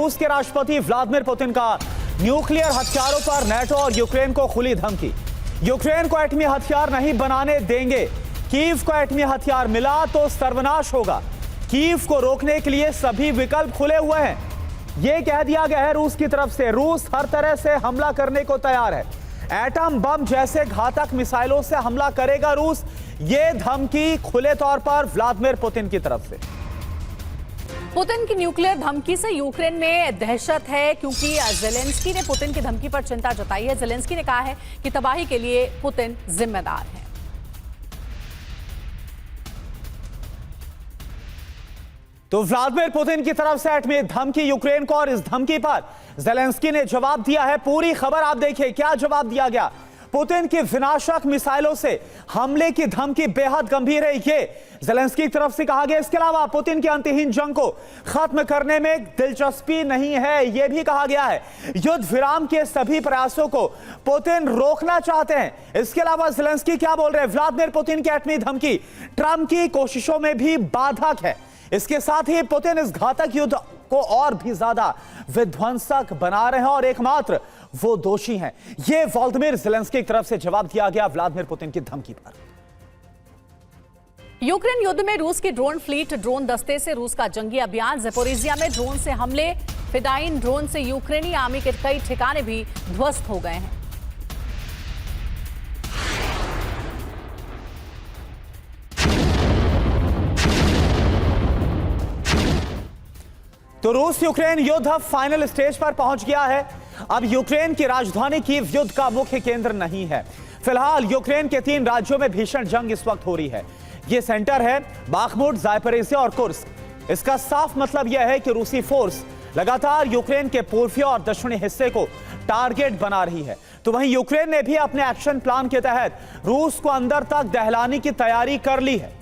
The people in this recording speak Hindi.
रूस के राष्ट्रपति व्लादिमीर पुतिन का न्यूक्लियर हथियारों पर नाटो और यूक्रेन को खुली धमकी। यूक्रेन को एटमी हथियार नहीं बनाने देंगे। कीव को एटमी हथियार मिला तो सर्वनाश होगा। कीव को रोकने के लिए सभी विकल्प खुले हुए हैं, यह कह दिया गया है रूस की तरफ से। रूस हर तरह से हमला करने को तैयार है। एटम बम जैसे घातक मिसाइलों से हमला करेगा रूस, यह धमकी खुले तौर पर व्लादिमीर पुतिन की तरफ से। पुतिन की न्यूक्लियर धमकी से यूक्रेन में दहशत है, क्योंकि जेलेंस्की ने पुतिन की धमकी पर चिंता जताई है। जेलेंस्की ने कहा है कि तबाही के लिए पुतिन जिम्मेदार है। तो व्लादिमीर पुतिन की तरफ से एटमी धमकी यूक्रेन को, और इस धमकी पर जेलेंस्की ने जवाब दिया है। पूरी खबर आप देखिए, क्या जवाब दिया गया। पुतिन की विनाशक मिसाइलों से हमले की धमकी बेहद गंभीर है, ये जेलेंस्की की तरफ से कहा गया। इसके अलावा पुतिन की अंतहीन जंग को खत्म करने में दिलचस्पी नहीं है, यह भी कहा गया है। युद्ध विराम के सभी प्रयासों को पुतिन रोकना चाहते हैं। इसके अलावा जेलेंस्की क्या बोल रहे हैं, व्लादिमीर पुतिन की एटमी धमकी ट्रंप की कोशिशों में भी बाधक है। इसके साथ ही पुतिन इस घातक युद्ध को और भी ज्यादा विध्वंसक बना रहे हैं और एकमात्र वो दोषी हैं। ये व्लादिमीर जेलेंस्की की तरफ से जवाब दिया गया व्लादिमीर पुतिन की धमकी पर। यूक्रेन युद्ध में रूस की ड्रोन फ्लीट, ड्रोन दस्ते से रूस का जंगी अभियान। ज़पोरिजिया में ड्रोन से हमले, फिदाइन ड्रोन से यूक्रेनी आर्मी के कई ठिकाने भी ध्वस्त हो गए हैं। तो रूस यूक्रेन युद्ध अब फाइनल स्टेज पर पहुंच गया है। अब यूक्रेन की राजधानी कीव युद्ध का मुख्य केंद्र नहीं है। फिलहाल यूक्रेन के 3 राज्यों में भीषण जंग इस वक्त हो रही है। ये सेंटर है बाखमुट, ज़ापोरिज़िया और कुर्स्क। इसका साफ मतलब यह है कि रूसी फोर्स लगातार यूक्रेन के पूर्वी और दक्षिणी हिस्से को टारगेट बना रही है। तो वहीं यूक्रेन ने भी अपने एक्शन प्लान के तहत रूस को अंदर तक दहलाने की तैयारी कर ली है।